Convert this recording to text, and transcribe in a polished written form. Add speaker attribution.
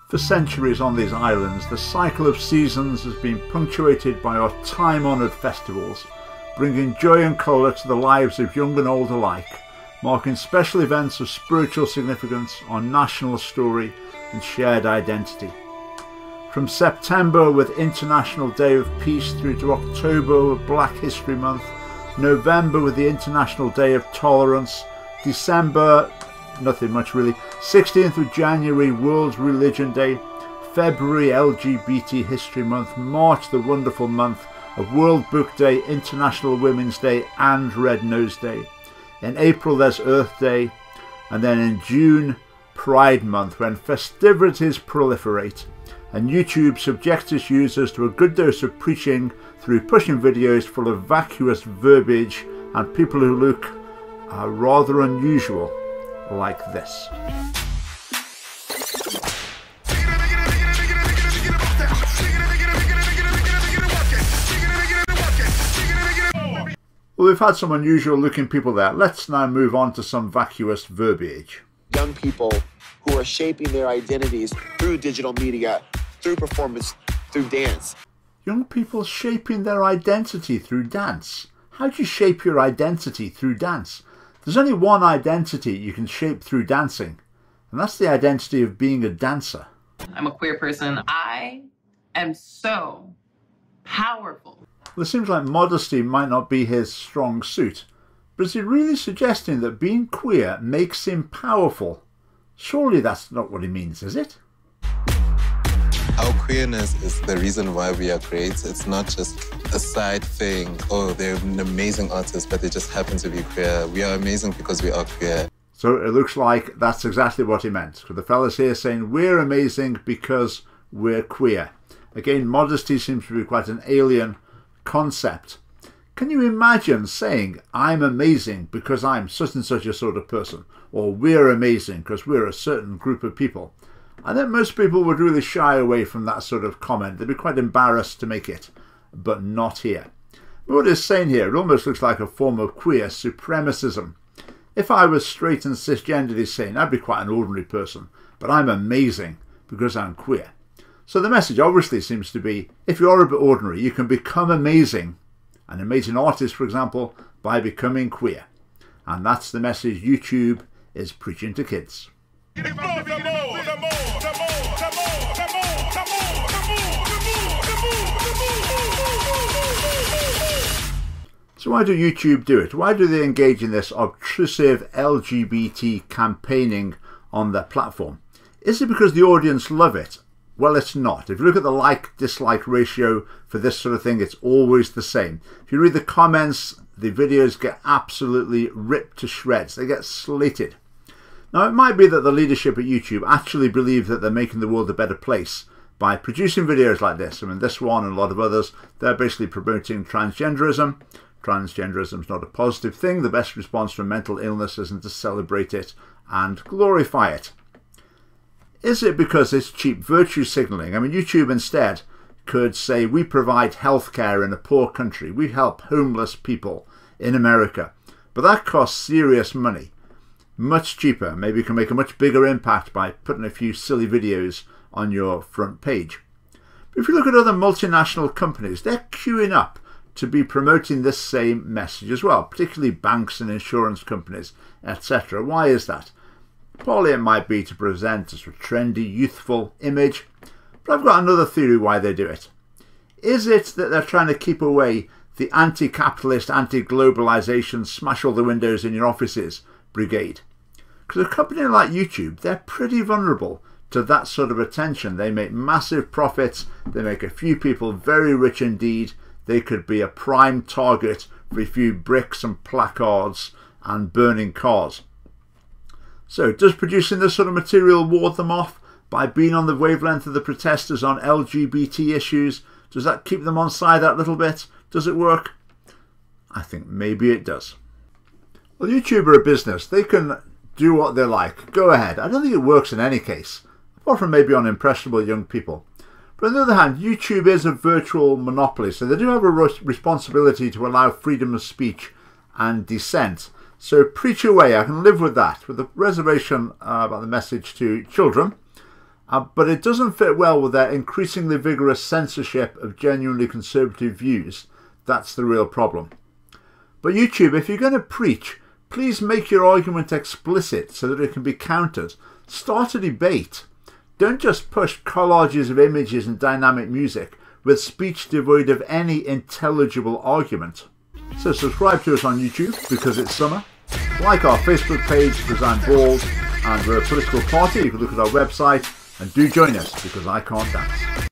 Speaker 1: For centuries on these islands, the cycle of seasons has been punctuated by our time-honoured festivals, bringing joy and colour to the lives of young and old alike, marking special events of spiritual significance, our national story and shared identity. From September with International Day of Peace through to October with Black History Month, November with the International Day of Tolerance, December, nothing much really, 16th of January World Religion Day, February LGBT History Month, March the wonderful month of World Book Day, International Women's Day and Red Nose Day. In April there's Earth Day, and then in June Pride Month, when festivities proliferate and YouTube subjects its users to a good dose of preaching through pushing videos full of vacuous verbiage and people who look rather unusual, like this. Well, we've had some unusual looking people there. Let's now move on to some vacuous verbiage.
Speaker 2: Young people who are shaping their identities through digital media, through performance, through dance.
Speaker 1: Young people shaping their identity through dance. How do you shape your identity through dance? There's only one identity you can shape through dancing, and that's the identity of being a dancer.
Speaker 3: I'm a queer person. I am so powerful.
Speaker 1: Well, it seems like modesty might not be his strong suit, but is he really suggesting that being queer makes him powerful? Surely that's not what he means, is it?
Speaker 4: Our queerness is the reason why we are great. It's not just a side thing. Oh, they're an amazing artist, but they just happen to be queer. We are amazing because we are queer.
Speaker 1: So it looks like that's exactly what he meant. So the fella's here saying we're amazing because we're queer. Again, modesty seems to be quite an alien concept. Can you imagine saying I'm amazing because I'm such and such a sort of person, or we're amazing because we're a certain group of people? I think most people would really shy away from that sort of comment. They'd be quite embarrassed to make it, but not here. But what it's saying here, it almost looks like a form of queer supremacism. If I was straight and cisgendered, he's saying I'd be quite an ordinary person, but I'm amazing because I'm queer. So the message obviously seems to be, if you're a bit ordinary, you can become amazing, an amazing artist, for example, by becoming queer. And that's the message YouTube is preaching to kids. So why do YouTube do it? Why do they engage in this obtrusive LGBT campaigning on their platform? Is it because the audience love it? Well, it's not. If you look at the like-dislike ratio for this sort of thing, it's always the same. If you read the comments, the videos get absolutely ripped to shreds. They get slated. Now, it might be that the leadership at YouTube actually believe that they're making the world a better place by producing videos like this. I mean, this one and a lot of others, they're basically promoting transgenderism. Transgenderism is not a positive thing. The best response to mental illness isn't to celebrate it and glorify it. Is it because it's cheap virtue signalling? I mean, YouTube instead could say we provide healthcare in a poor country. We help homeless people in America. But that costs serious money. Much cheaper. Maybe you can make a much bigger impact by putting a few silly videos on your front page. But if you look at other multinational companies, they're queuing up to be promoting this same message as well, particularly banks and insurance companies, etc. Why is that? Partly it might be to present a sort of trendy, youthful image, but I've got another theory why they do it. Is it that they're trying to keep away the anti-capitalist, anti-globalization, smash all the windows in your offices brigade? Because a company like YouTube, they're pretty vulnerable to that sort of attention. They make massive profits, they make a few people very rich indeed. They could be a prime target for a few bricks and placards and burning cars. So does producing this sort of material ward them off by being on the wavelength of the protesters on LGBT issues? Does that keep them on side that little bit? Does it work? I think maybe it does. Well, YouTube are a business. They can do what they like. Go ahead. I don't think it works in any case, apart from maybe on impressionable young people. But on the other hand, YouTube is a virtual monopoly, so they do have a responsibility to allow freedom of speech and dissent. So preach away. I can live with that, with a reservation about the message to children. but it doesn't fit well with their increasingly vigorous censorship of genuinely conservative views. That's the real problem. But YouTube, if you're going to preach, please make your argument explicit so that it can be countered. Start a debate. Don't just push collages of images and dynamic music with speech devoid of any intelligible argument. So subscribe to us on YouTube because it's summer. Like our Facebook page because I'm bald and we're a political party. You can look at our website and do join us because I can't dance.